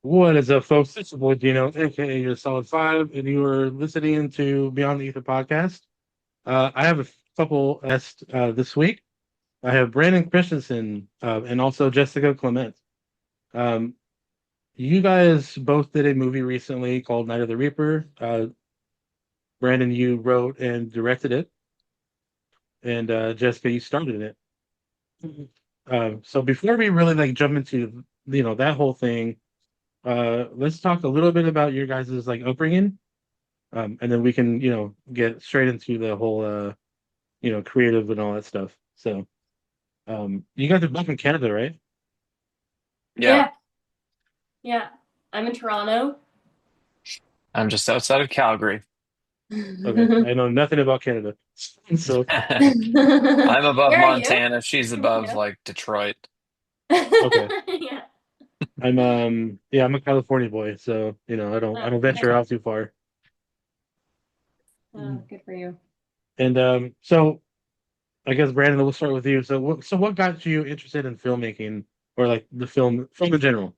What is up, folks? This is boy Dino, aka your Solid Five, and you are listening to Beyond the Ether podcast. I have a couple guests this week. I have Brandon Christensen and also Jessica Clement. Um, you guys both did a movie recently called Night of the Reaper. Brandon, you wrote and directed it, and Jessica, you starred in it. So before we really like jump into that whole thing, let's talk a little bit about your guys' like upbringing. And then we can, get straight into the whole, creative and all that stuff. So, you guys are both in Canada, right? Yeah, Yeah, yeah. I'm in Toronto. I'm just outside of Calgary. Okay, Where I know nothing about Canada, so I'm above are you? Montana. She's above Yeah. like Detroit. okay. Yeah. Yeah, I'm a California boy, so I don't venture Nice. out too far. Good for you. And so I guess Brandon, we'll start with you. So what got you interested in filmmaking or like the film in general?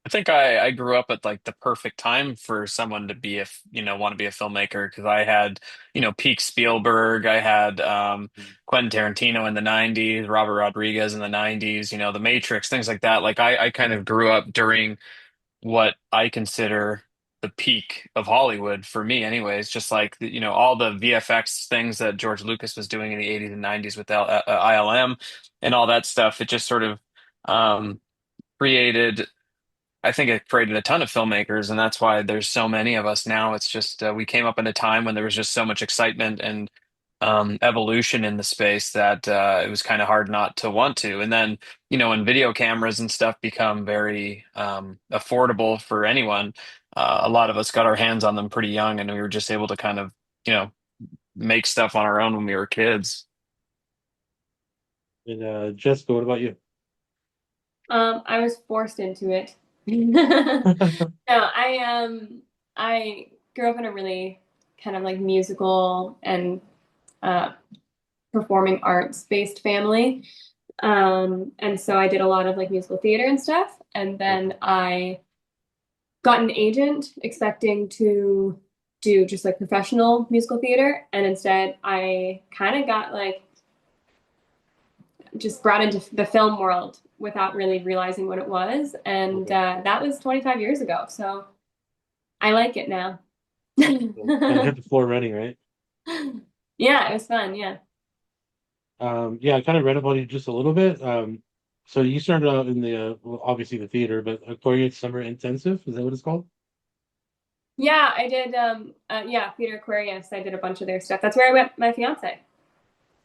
I think I grew up at like the perfect time for someone to be want to be a filmmaker because I had, peak Spielberg, I had Quentin Tarantino in the 90s, Robert Rodriguez in the 90s, The Matrix, things like that. Like I kind of grew up during what I consider the peak of Hollywood for me, anyways. Just like all the VFX things that George Lucas was doing in the 80s and 90s with ILM and all that stuff. It just sort of um, created. I think it created a ton of filmmakers, and that's why there's so many of us now. It's just we came up in a time when there was just so much excitement and evolution in the space that it was kind of hard not to want to. And then, when video cameras and stuff become very affordable for anyone, a lot of us got our hands on them pretty young, and we were just able to kind of, you know, make stuff on our own when we were kids. And Jessica, what about you? I was forced into it. No, I grew up in a really kind of like musical and uh performing arts based family. And so I did a lot of like musical theater and stuff. And then I got an agent expecting to do just like professional musical theater. And instead, I kind of got like just brought into the film world without really realizing what it was. And Okay. that was 25 years ago. So I like it now. So kind of hit the floor running, right? Yeah, it was fun. Yeah. Yeah, I kind of read about you just a little bit. So you started out in the well, obviously the theater, but Aquarius Summer Intensive, is that what it's called? Yeah, I did yeah, Theater Aquarius. I did a bunch of their stuff. That's where I met my fiance.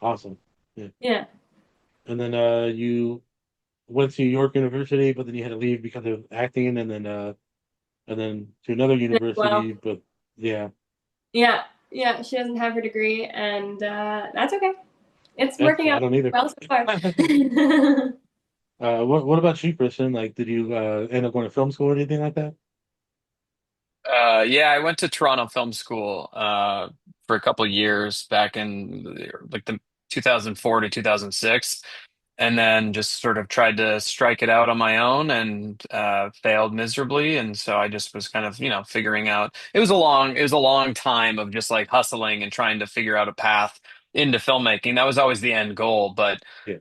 Awesome. Yeah. Yeah. And then you went to York University, but then you had to leave because of acting, and then to another Well, university, but yeah, yeah, yeah, she doesn't have her degree, and that's okay. It's that's working I out don't either. well so far. What about you, Kristen? Like, did you end up going to film school or anything like that? Yeah, I went to Toronto Film School for a couple years back in like the 2004 to 2006, and then just sort of tried to strike it out on my own and failed miserably. And so I just was kind of, figuring out. It was a long time of just like hustling and trying to figure out a path into filmmaking. That was always the end goal, but Yeah.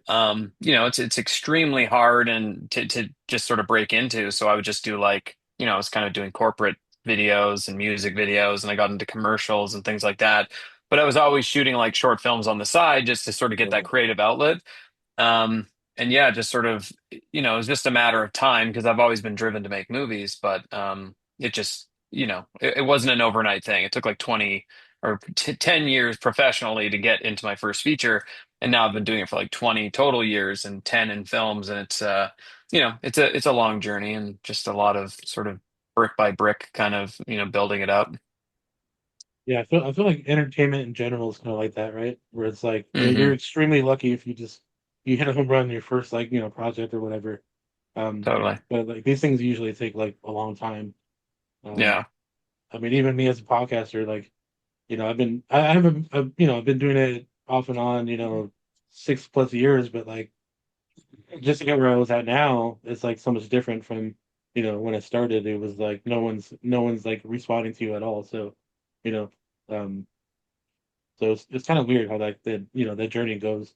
it's extremely hard and to just sort of break into. So I would just do like, I was kind of doing corporate videos and music videos, and I got into commercials and things like that. But I was always shooting like short films on the side just to sort of get that Okay. creative outlet. Um, and yeah, just sort of, it was just a matter of time because I've always been driven to make movies, but it just, it wasn't an overnight thing. It took like 20 or 10 years professionally to get into my first feature. And now I've been doing it for like 20 total years and 10 in films. And it's, it's a long journey and just a lot of sort of brick by brick kind of, building it up. Yeah, I feel like entertainment in general is kind of like that, right? Where it's like you're Hmm. extremely lucky if you hit a home run in your first like project or whatever. Um, Totally. but like these things usually take like a long time. Um, Yeah. I mean, even me as a podcaster, like I haven't I've been doing it off and on, 6+ years, but like just to get where I was at now, it's like so much different from when it started, it was like no one's like responding to you at all. So, you know, um, so it's kind of weird how that journey goes.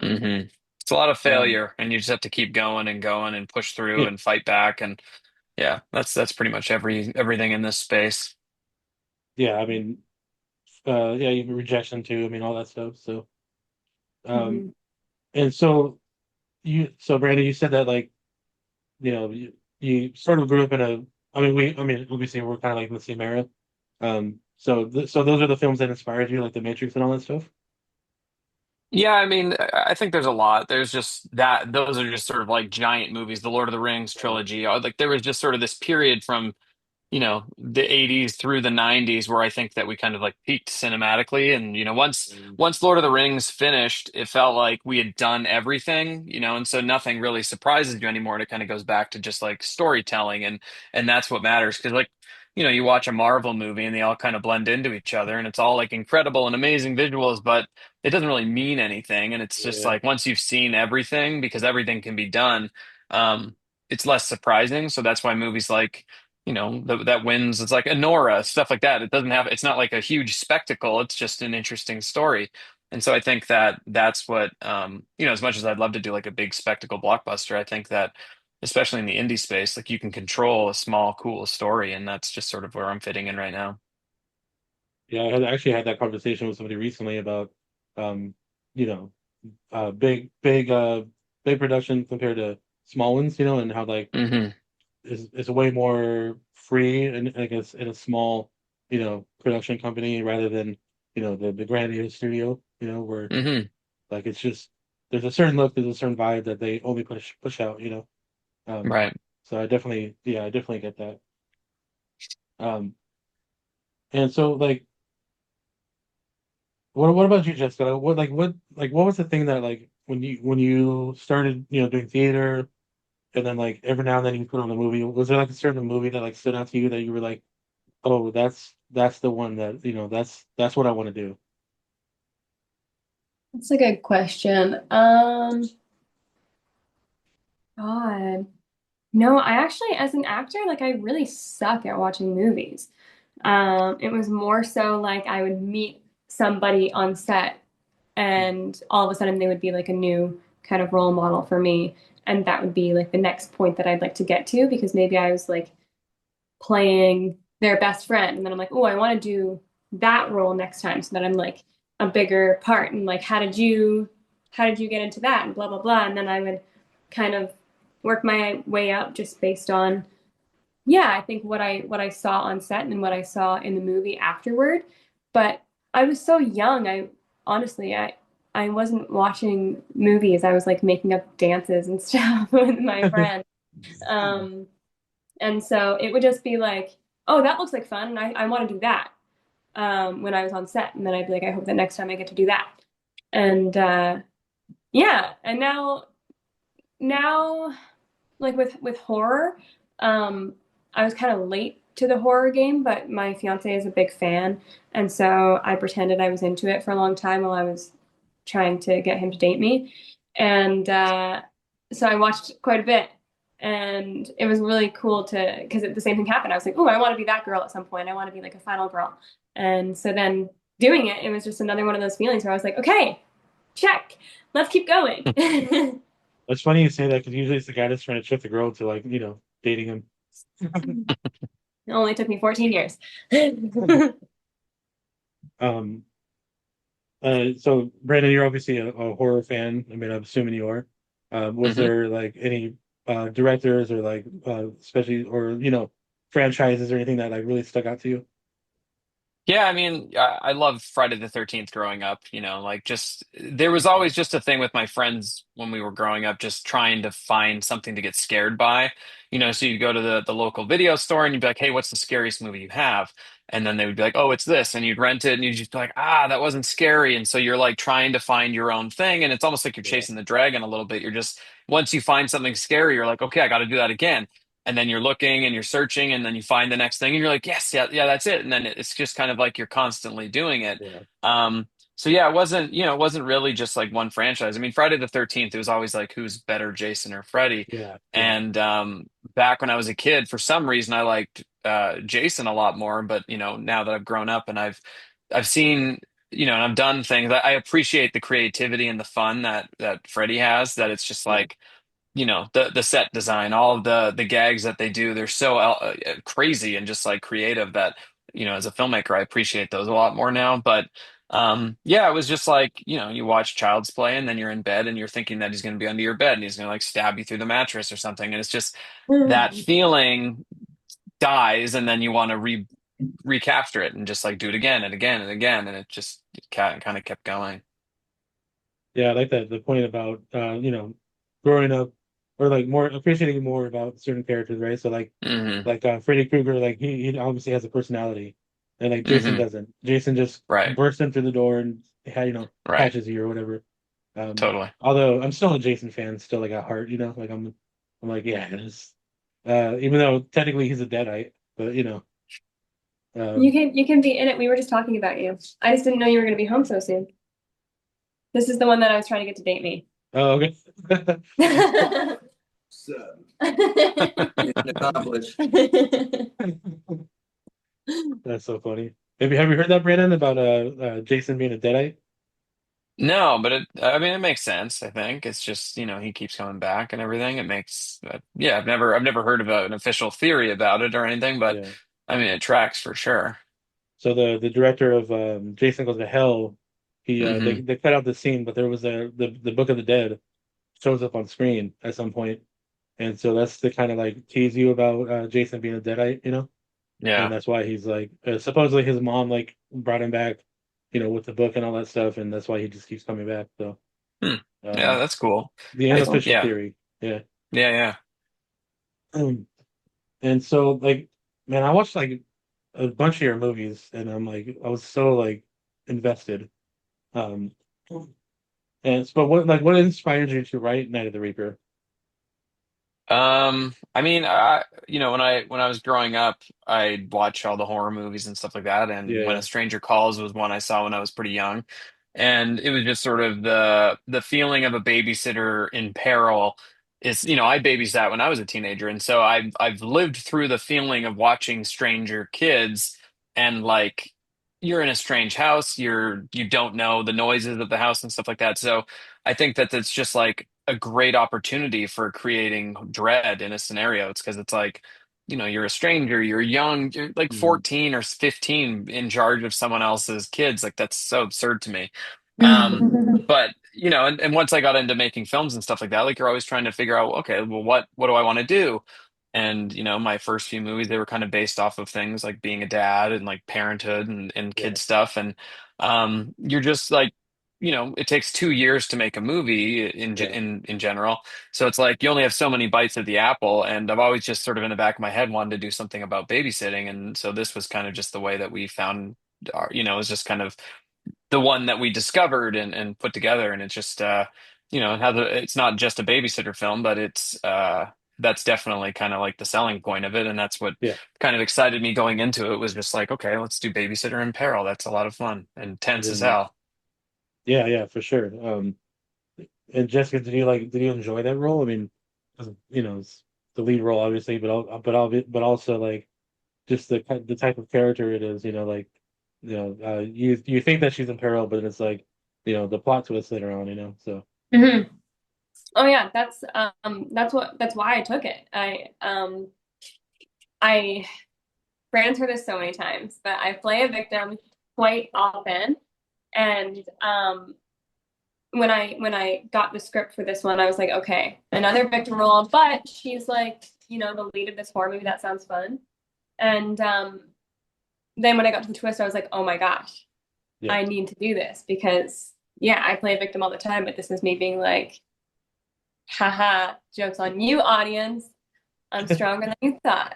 Hmm. It's a lot of Um, failure, and you just have to keep going and push through yeah, and fight back. And yeah, that's pretty much everything in this space. yeah. I mean, yeah, even rejection too. I mean, all that stuff. So, um, Hmm. and so Brandon, you said that like you sort of grew up in a. I mean, obviously we're kind of like in the same era. So those are the films that inspired you, like The Matrix and all that stuff. Yeah, I mean, I think there's a lot. There's just that those are just sort of like giant movies, the Lord of the Rings Right. trilogy. Like there was just sort of this period from the 80s through the 90s where I think that we kind of like peaked cinematically. And once Lord of the Rings finished, it felt like we had done everything, and so nothing really surprises you anymore. And it kind of goes back to just like storytelling, and that's what matters. Because like you watch a Marvel movie and they all kind of blend into each other, and it's all like incredible and amazing visuals, but it doesn't really mean anything. And it's just Yeah, like once you've seen everything, because everything can be done, um it's less surprising. So that's why movies like that wins. It's like Anora, stuff like that. It's not like a huge spectacle. It's just an interesting story. And so I think that that's what, as much as I'd love to do like a big spectacle blockbuster, I think that especially in the indie space, like you can control a small, cool story. And that's just sort of where I'm fitting in right now. yeah. I actually had that conversation with somebody recently about, um, you know, big production compared to small ones, and how like Hmm. is way more free and I guess in a small, production company rather than the grandiose studio, where Hmm. like it's just there's a certain look, there's a certain vibe that they only push out, Um, Right. so I definitely get that. Um, and so like, what about you, Jessica? What was the thing that like when you started, doing theater, and then like every now and then you put on a movie, was there like a certain movie that like stood out to you that you were like, oh, that's the one that that's what I want to do. That's a good question. God. No, I actually, as an actor, like I really suck at watching movies. It was more so like I would meet somebody on set and all of a sudden they would be like a new kind of role model for me. And that would be like the next point that I'd like to get to because maybe I was like playing their best friend. And then I'm like, oh, I want to do that role next time so that I'm like a bigger part. And like, how did you get into that? And blah, blah, blah. And then I would kind of work my way up just based on, yeah, I think what I saw on set and what I saw in the movie afterward. But I was so young. I honestly, I wasn't watching movies. I was like making up dances and stuff with my friends. Um, and so it would just be like, oh, that looks like fun, and I want to do that when I was on set. And then I'd be like, I hope that next time I get to do that. And yeah, and now like with horror, um, I was kind of late to the horror game, but my fiance is a big fan, and so I pretended I was into it for a long time while I was trying to get him to date me, and so I watched quite a bit, and it was really cool to because the same thing happened. I was like, oh, I want to be that girl at some point. I want to be like a final girl, and so then doing it, it was just another one of those feelings where I was like, okay, check, let's keep going. It's funny you say that because usually it's the guy that's trying to trick the girl to like dating him. It only took me 14 years. Um, so Brandon, you're obviously a horror fan. I mean, I'm assuming you are. Was Hmm. there like any directors or like especially or franchises or anything that like really stuck out to you? Yeah, I mean, I love Friday the 13th growing up, like just there was always just a thing with my friends when we were growing up, just trying to find something to get scared by. So you'd go to the local video store and you'd be like, "Hey, what's the scariest movie you have?" And then they would be like, "Oh, it's this." And you'd rent it and you'd just be like, "Ah, that wasn't scary." And so you're like trying to find your own thing. And it's almost like you're Yeah, chasing the dragon a little bit. You're just, once you find something scary, you're like, "Okay, I got to do that again." And then you're looking and you're searching and then you find the next thing and you're like, yes, yeah, yeah, that's it. And then it's just kind of like you're constantly doing it. yeah, So yeah, it wasn't really just like one franchise. I mean, Friday the 13th, it was always like who's better, Jason or Freddy. Yeah, yeah, And back when I was a kid, for some reason I liked Jason a lot more, but now that I've grown up and I've seen, and I've done things, I appreciate the creativity and the fun that Freddy has, that it's just yeah, like the set design, all of the gags that they do, they're so crazy and just like creative that as a filmmaker I appreciate those a lot more now. But yeah, it was just like you watch Child's Play and then you're in bed and you're thinking that he's going to be under your bed and he's going to like stab you through the mattress or something, and it's just that feeling dies, and then you want to recapture it and just like do it again and again and again, and it kind of kept going. yeah. I like that the point about growing up or like more appreciating more about certain characters, right? So Hmm. Freddy Krueger, like he obviously has a personality, and like Jason Hmm. doesn't. Jason just Right. bursts in through the door and Right. catches you or whatever. Totally. Although I'm still a Jason fan, still like at heart, like I'm like yeah, it's even though technically he's a deadite, but um, You can be in it. We were just talking about you. I just didn't know you were going to be home so soon. This is the one that I was trying to get to date me. oh okay. So, mission accomplished. That's so funny. Have you heard that, Brandon, about Jason being a deadite? No, but I mean, it makes sense. I think it's just, he keeps coming back and everything. It makes, yeah, I've never heard of an official theory about it or anything, but Yeah. I mean, it tracks for sure. So the director of Jason Goes to Hell, he Hmm. they cut out the scene, but there was the Book of the Dead shows up on screen at some point, and so that's to kind of like tease you about Jason being a deadite, and Yeah. that's why he's like supposedly his mom like brought him back, with the book and all that stuff, and that's why he just keeps coming back. So Hmm. Yeah, um, that's cool. the unofficial Yeah. theory, yeah. Yeah, yeah. And so like, man, I watched like a bunch of your movies, and I was so like invested. Um, but what inspired you to write Night of the Reaper? I mean, when I was growing up, I'd watch all the horror movies and stuff like that. And When Yeah, a Stranger Calls was one I saw when I was pretty young, and it was just sort of the feeling of a babysitter in peril. I babysat when I was a teenager, and so I've lived through the feeling of watching stranger kids, and like you're in a strange house, you don't know the noises of the house and stuff like that. So I think that that's just like a great opportunity for creating dread in a scenario. It's because it's like, you're a stranger, you're young, you're like mhm. 14 or 15 in charge of someone else's kids. Like that's so absurd to me. But and once I got into making films and stuff like that, like you're always trying to figure out, okay, well, what do I want to do? And my first few movies, they were kind of based off of things like being a dad and like parenthood and kid Yeah, stuff. And you're just like, it takes 2 years to make a movie yeah, in general. So it's like you only have so many bites of the apple. And I've always just sort of in the back of my head wanted to do something about babysitting. And so this was kind of just the way that we found it was just kind of the one that we discovered and put together. And it's just it's not just a babysitter film, but it's that's definitely kind of like the selling point of it. And that's what yeah, kind of excited me going into it, was just like, okay, let's do Babysitter in Peril. That's a lot of fun and tense as yeah, hell. yeah, for sure. And Jessica, did you enjoy that role? I mean, it's the lead role, obviously, but also like just the type of character it is. You think that she's in peril, but it's like, the plot twist later on. So Mhm. Oh yeah, that's why I took it. I ran through this so many times, but I play a victim quite often. And when I got the script for this one, I was like, okay, another victim role, but she's like, the lead of this horror movie. That sounds fun. And then when I got to the twist, I was like, oh my gosh, yeah, I need to do this because yeah, I play a victim all the time, but this is me being like, haha, joke's on you, audience. I'm stronger than you thought.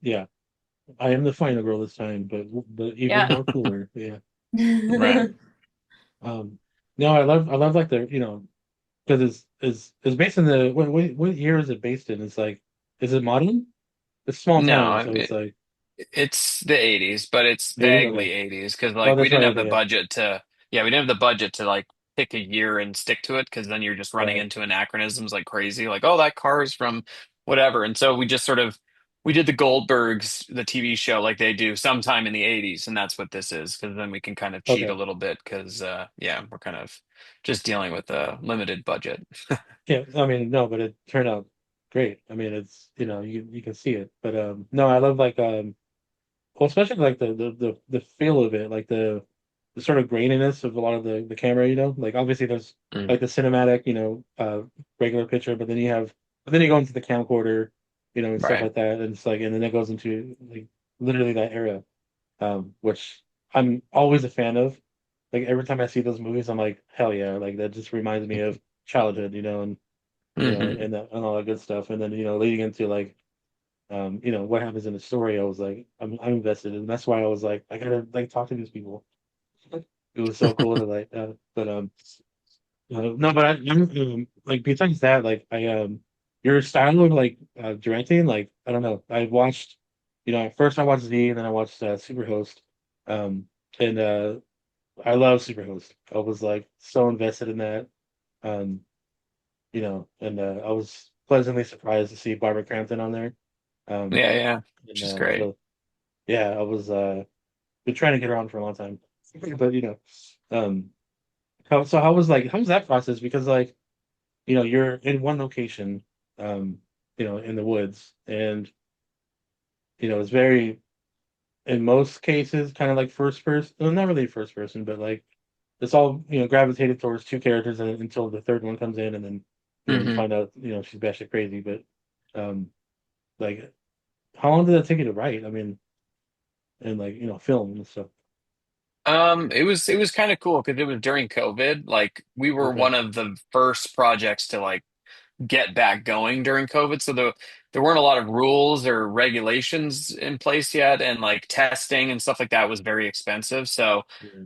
yeah. I am the final girl this time, but even Yeah. more cooler. Yeah. Right. Um, no, I love like because it's based in what year is it based in? It's like, is it modern? It's a small No, town, so it's like. It's the 80s, but it's 80s? vaguely Okay. 80s because Oh, like we that's didn't right. have the Okay, yeah. budget to, yeah, we didn't have the budget to like pick a year and stick to it because then you're just running Right. into anachronisms like crazy, like, oh, that car is from whatever. And so we just sort of we did the Goldbergs, the TV show, like they do sometime in the 80s, and that's what this is because then we can kind of cheat a Okay. little bit because yeah, we're kind of just dealing with a limited budget. Yeah, I mean, no, but it turned out great. I mean, it's, you can see it. But no, I love like well, especially like the feel of it, like the sort of graininess of a lot of the camera, like obviously there's Mm, like the cinematic, regular picture, but then you go into the camcorder, and stuff right. like that, and it's like, and then it goes into like literally that era, which I'm always a fan of. Like every time I see those movies, I'm like, hell yeah, like that just reminds me of childhood, and Hmm. and all that good stuff. And then, leading into like, what happens in the story, I was like, I'm invested, and that's why I was like, I gotta like talk to these people. It was so cool to like, but no, but like besides that, like your style of like directing, like I don't know, I watched, at first I watched Z, and then I watched Superhost, um, and I love Superhost. I was like so invested in that, um, and I was pleasantly surprised to see Barbara Crampton on there. Um, Yeah, yeah. and She's great. so yeah, I was been trying to get her on for a long time, but um, how was that process? Because like you're in one location, um, in the woods, and it's very, in most cases, kind of like first person. Well, not really first person, but like it's all gravitated towards two characters, until the third one comes in, and then you Hmm. find out she's batshit crazy. But um, like, how long did that take you to write? I mean, and like film and stuff. It was kind of cool because it was during COVID. Like we were Okay. one of the first projects to like get back going during COVID. So there weren't a lot of rules or regulations in place yet, and like testing and stuff like that was very expensive. So Yeah.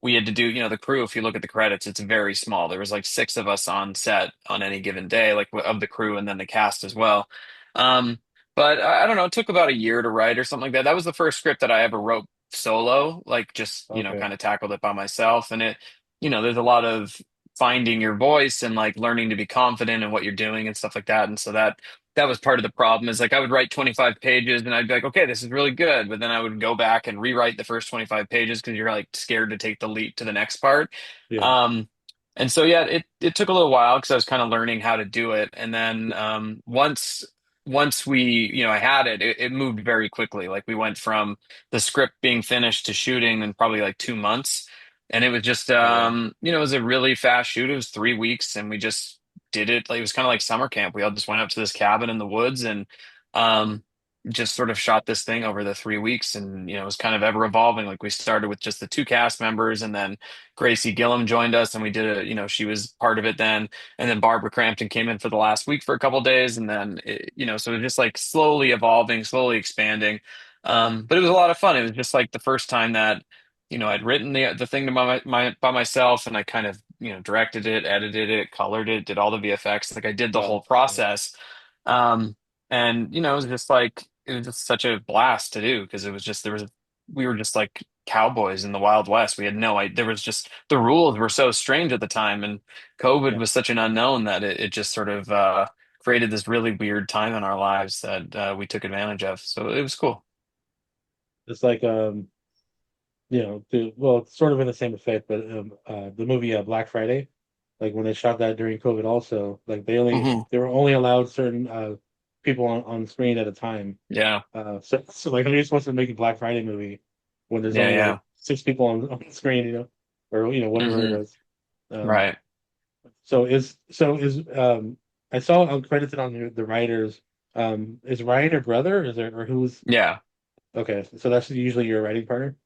we had to do, the crew, if you look at the credits, it's very small. There was like six of us on set on any given day, like of the crew and then the cast as well. Um, but I don't know, it took about a year to write or something like that. That was the first script that I ever wrote solo, like just, Okay. kind of tackled it by myself. And there's a lot of finding your voice and like learning to be confident in what you're doing and stuff like that. And so that was part of the problem is like I would write 25 pages and I'd be like, okay, this is really good. But then I would go back and rewrite the first 25 pages because you're like scared to take the leap to the next part. Yeah. Um, and so yeah, it took a little while because I was kind of learning how to do it. And then once we, I had it moved very quickly. Like we went from the script being finished to shooting in probably like 2 months. And it was just, Oh wow. it was a really fast shoot. It was 3 weeks, and we just did it. Like it was kind of like summer camp. We all just went up to this cabin in the woods and um, just sort of shot this thing over the 3 weeks. And it was kind of ever evolving. Like we started with just the two cast members, and then Gracie Gillum joined us, and we did she was part of it then. And then Barbara Crampton came in for the last week for a couple days, and then so it was just like slowly evolving, slowly expanding. But it was a lot of fun. It was just like the first time that I'd written the thing to by myself, and I kind of directed it, edited it, colored it, did all the VFX. Like I did the whole Wow. Yeah. process, um, and it was just such a blast to do because it was just we were just like cowboys in the Wild West. We had no idea. There was just the rules were so strange at the time, and COVID Yeah. was such an unknown that it just sort of created this really weird time in our lives that we took advantage of. So it was cool. It's like well, it's sort of in the same effect, but the movie Black Friday, like when they shot that during COVID, also like Hmm. they were only allowed certain people on screen at a time. Yeah, So like, how are you supposed to make a Black Friday movie when there's yeah, only like yeah. six people on screen, or whatever Hmm. it is. Um, Right. so is I saw credited on the writers. Is Ryan your brother? Is there, or who's Yeah. okay? So that's usually your writing partner.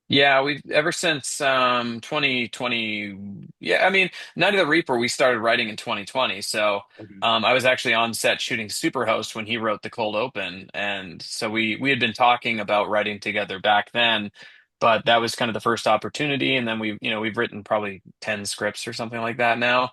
Yeah, we've ever since 2020. Yeah, I mean, Night of the Reaper, we started writing in 2020. So Okay. I was actually on set shooting Superhost when he wrote the cold open, and so we had been talking about writing together back then, but that was kind of the first opportunity, and then we've written probably 10 scripts or something like that now.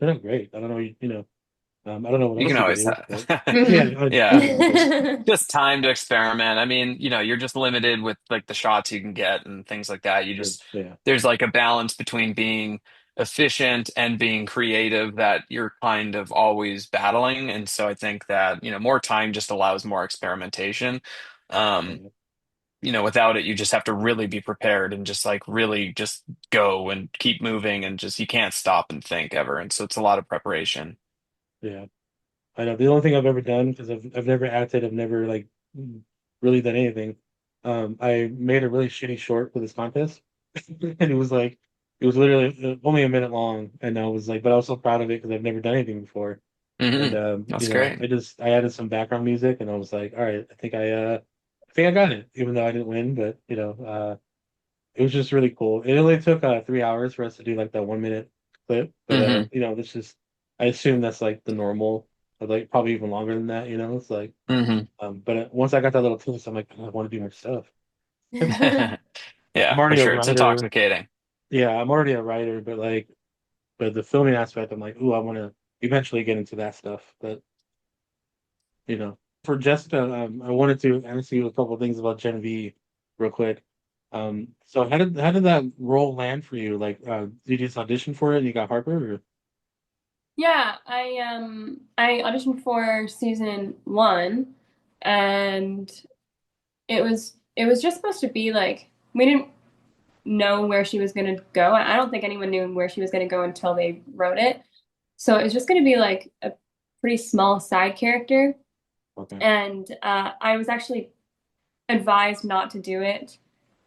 turned out great. I don't know, I don't know what You else can you could always do, but yeah, Mhm. yeah. exactly. Just time to experiment. I mean, you're just limited with like the shots you can get and things like that. Sure. Yeah, There's like a balance between being efficient and being creative that you're kind of always battling. And so I think that, more time just allows more experimentation. Um, yeah, Without it, you just have to really be prepared and just like really just go and keep moving and just you can't stop and think ever. And so it's a lot of preparation. yeah. I know the only thing I've ever done, because I've never acted, I've never like really done anything. I made a really shitty short for this contest, and it was literally only a minute long, and I was like, but I was so proud of it because I've never done anything before. And That's great. I added some background music, and I was like, all right, I think I got it, even though I didn't win, but it was just really cool. It only took 3 hours for us to do like that 1 minute clip, but Hmm. this just I assume that's like the normal, like probably even longer than that. It's like Hmm. but once I got that little taste, I'm like, "Oh, I want to do more stuff. I'm Yeah, for already a sure. It's writer. intoxicating. Yeah, I'm already a writer, but but the filming aspect, I'm like, ooh, I want to eventually get into that stuff. But for Jessica, I wanted to ask you a couple of things about Genevieve real quick. So how did that role land for you? Like, did you just audition for it and you got Harper? Or? Yeah, I auditioned for season one, and it was just supposed to be like we didn't know where she was gonna go. I don't think anyone knew where she was gonna go until they wrote it. So it was just gonna be like a pretty small side character. Okay, And I was actually advised not to do it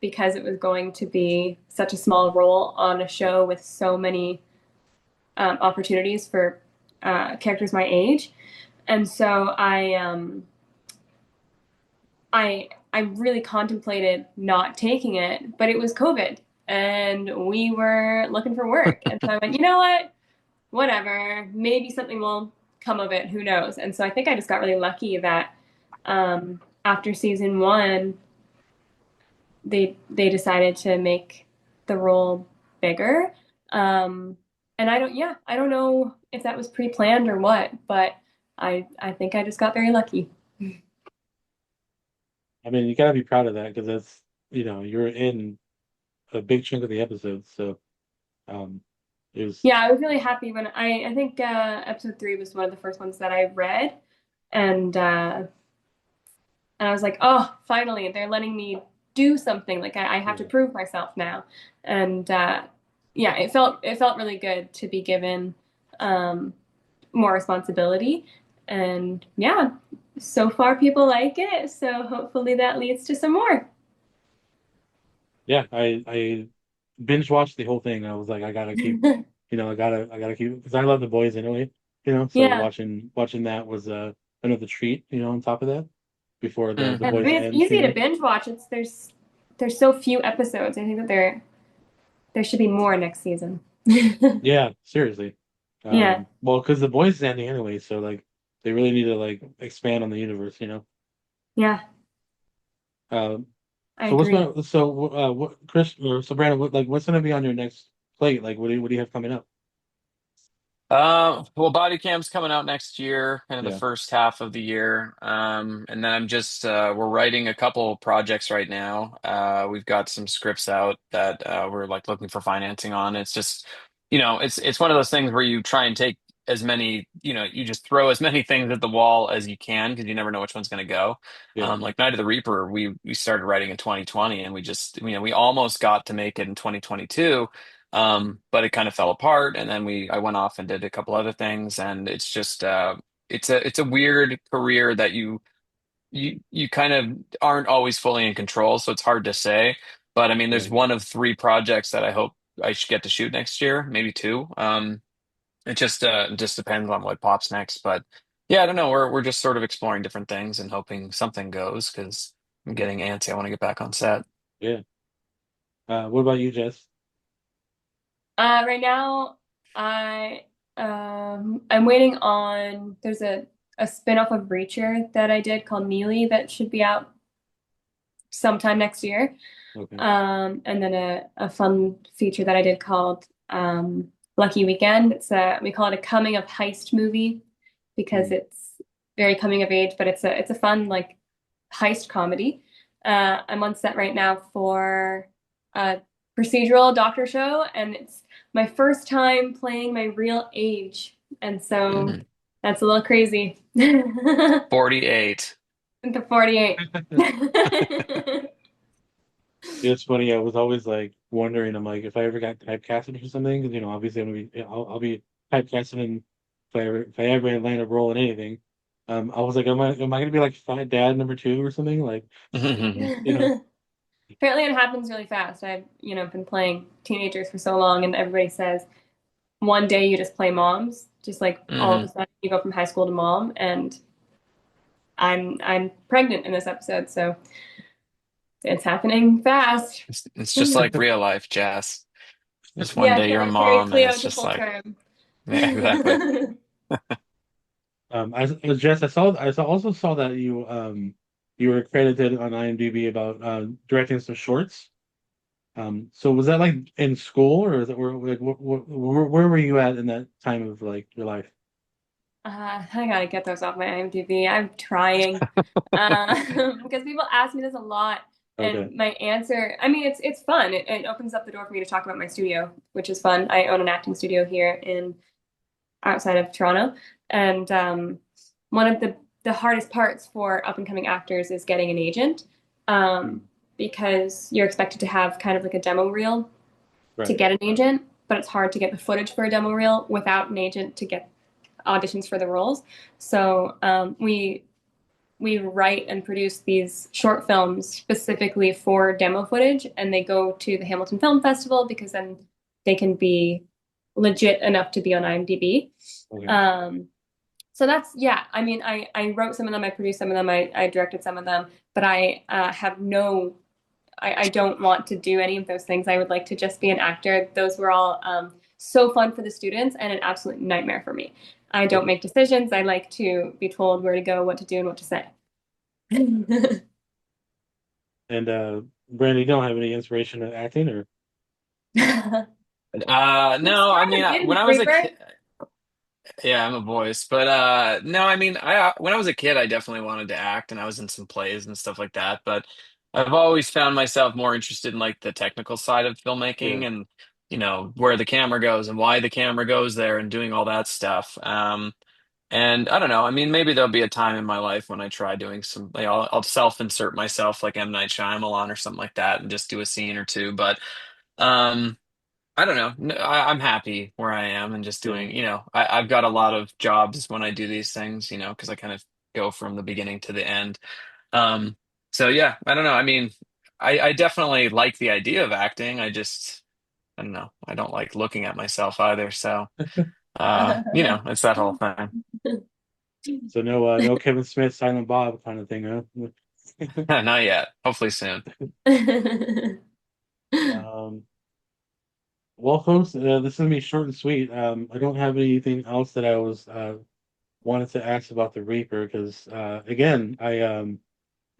because it was going to be such a small role on a show with so many opportunities for characters my age. And so I really contemplated not taking it, but it was COVID and we were looking for work. And so I went, you know what? Whatever. Maybe something will come of it. Who knows? And so I think I just got really lucky that after season one, they decided to make the role bigger. Um, and I don't know if that was pre-planned or what, but I think I just got very lucky. I mean, you gotta be proud of that because that's you're in a big chunk of the episodes, so um, it was Yeah, I was really happy when I think episode three was one of the first ones that I read, and uh, and I was like, oh, finally, they're letting me do something. Like I have to yeah, prove myself now, and yeah, it felt really good to be given um, more responsibility, and yeah, so far people like it, so hopefully that leads to some more. yeah. I binge watched the whole thing. I was like, I gotta keep, I gotta keep because I love the boys anyway. So Yeah, watching that was another treat. On top of that, before the I boys mean it's ends. easy to binge watch. There's so few episodes. I think that there should be more next season. Yeah, seriously. Yeah, Well, because the boys is ending anyway, so like they really need to like expand on the universe. yeah, Um, I so what's agree. going so what Chris or so Brandon, what's gonna be on your next plate? Like what do you have coming up? Well, Body Cam's coming out next year, kind of the Yeah. first half of the year. And then I'm just we're writing a couple projects right now. We've got some scripts out that we're like looking for financing on. It's just, it's one of those things where you try and take as many, you just throw as many things at the wall as you can because you never know which one's going to go. Yeah. Like Night of the Reaper, we started writing in 2020, and we just, we almost got to make it in 2022. But it kind of fell apart, and then I went off and did a couple other things, and it's just it's a weird career that you kind of aren't always fully in control, so it's hard to say. But I mean, there's Right. one of three projects that I hope I should get to shoot next year, maybe two. It just depends on what pops next, but yeah, I don't know. We're just sort of exploring different things and hoping something goes because I'm getting antsy. I want to get back on set. Yeah. What about you, Jess? Right now, I'm waiting on there's a spin-off of Reacher that I did called Neely that should be out sometime next year. Okay. And then a fun feature that I did called Lucky Weekend. We call it a coming of heist movie because it's very coming of age, but it's a fun like heist comedy. I'm on set right now for a procedural doctor show, and it's my first time playing my real age, and so that's a little crazy. 48. The 48. It's funny. I was always like wondering. I'm like, if I ever got typecasted for something, because obviously I'll be typecasted in if I ever land a role in anything. I was like, am I gonna be like dad number two or something? Like, Apparently it happens really fast. I've, been playing teenagers for so long, and everybody says one day you just play moms, just like all of a sudden you go from high school to mom, and I'm pregnant in this episode, so it's happening fast. It's just like real life, Jess. Just one Yeah, day you're a Carrie mom, and Cleo it's to just full like, term. yeah, exactly. Jess, also saw that you were credited on IMDb about directing some shorts. So was that like in school, or is it like where were you at in that time of like your life? I gotta get those off my IMDb. I'm trying. Because people ask me this a lot, Okay. and my answer, I mean, it's fun. It opens up the door for me to talk about my studio, which is fun. I own an acting studio here in outside of Toronto, and one of the hardest parts for up and coming actors is getting an agent, because you're expected to have kind of like a demo reel to Right. get an agent, but it's hard to get the footage for a demo reel without an agent to get auditions for the roles. So we write and produce these short films specifically for demo footage, and they go to the Hamilton Film Festival because then they can be legit enough to be on IMDb. Okay. So that's, yeah, I mean, I wrote some of them, I produced some of them, I directed some of them, but I don't want to do any of those things. I would like to just be an actor. Those were all so fun for the students and an absolute nightmare for me. I don't make decisions. I like to be told where to go, what to do, and what to say. And Brandon, you don't have any inspiration in acting, or? You No, I mean, started, when didn't I was a Creeper? kid, yeah, I'm a voice, but no, I mean, when I was a kid, I definitely wanted to act, and I was in some plays and stuff like that. But I've always found myself more interested in like the technical side of Yeah. filmmaking, and where the camera goes and why the camera goes there, and doing all that stuff. And I don't know. I mean, maybe there'll be a time in my life when I try doing some, like, I'll self-insert myself like M. Night Shyamalan or something like that, and just do a scene or two. But um. I don't know. I'm happy where I am and just Yeah. doing, I've got a lot of jobs when I do these things, because I kind of go from the beginning to the end. Um, so yeah, I don't know. I mean, I definitely like the idea of acting. I don't know. I don't like looking at myself either. So, it's that whole thing. So no Kevin Smith, Silent Bob kind of thing, huh? Not yet. Hopefully soon. Um, well, folks, this is gonna be short and sweet. I don't have anything else that I was wanted to ask about the Reaper because again, I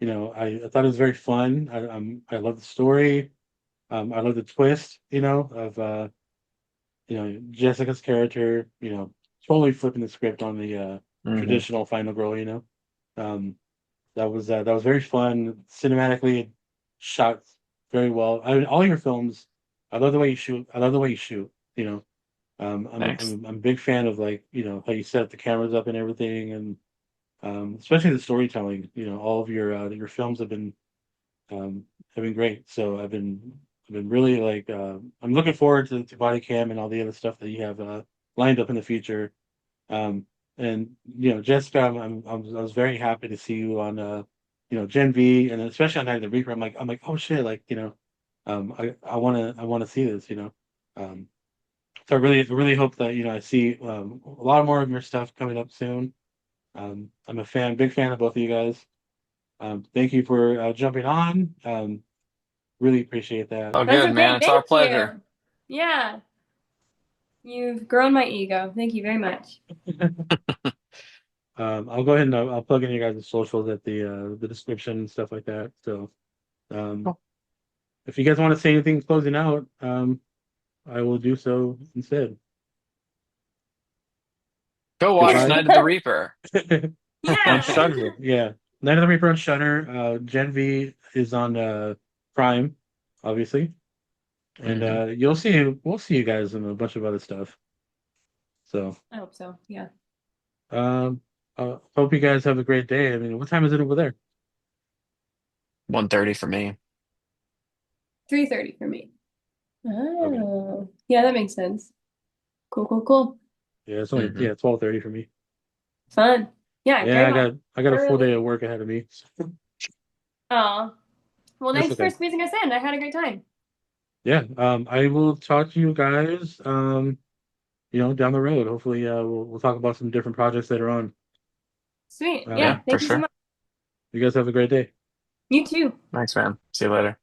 thought it was very fun. I love the story. I love the twist, of Jessica's character, totally flipping the script on the Hmm. traditional final girl, Um, that was very fun. Cinematically shot very well. I mean, all your films, I love the way you shoot. I love the way you shoot. You know, Thanks. I'm a big fan of like how you set the cameras up and everything, and especially the storytelling. All of your films um, have been great. So I've been really like I'm looking forward to Body Cam and all the other stuff that you have lined up in the future. Um, and Jessica, I was very happy to see you on Gen V, and especially on Night of the Reaper. I'm like, oh shit, like I want to see this. Um, so I really hope that I see a lot more of your stuff coming up soon. I'm a big fan of both of you guys. Thank you for jumping on. Really appreciate that. Oh, Those good, are man. great. It's our Thank pleasure. you. Yeah, you've grown my ego. Thank you very much. I'll go ahead and I'll plug in your guys' socials at the description and stuff like that. So um, Cool. if you guys want to say anything closing out, I will do so instead. Go watch Goodbye. Night of the Reaper. On Yeah. Shudder. Yeah. Night of the Reaper on Shudder. Gen V is on Prime, obviously. And we'll see you guys in a bunch of other stuff. So I hope so. Yeah. hope you guys have a great day. I mean, what time is it over there? 1:30 for me. 3:30 for me. Okay. Oh, yeah, that makes sense. Cool, cool, cool. Yeah, it's only Mhm. 12:30 for me. Fun. Yeah, Yeah, great. I got a full Early. day of work ahead of me. Oh, well, That's thanks for okay. squeezing us in. I had a great time. Yeah, I will talk to you guys down the road. Hopefully we'll talk about some different projects later on. Sweet. Um Yeah, Yeah, for thank you so sure. much. you guys have a great day. You too. Thanks, man. See you later.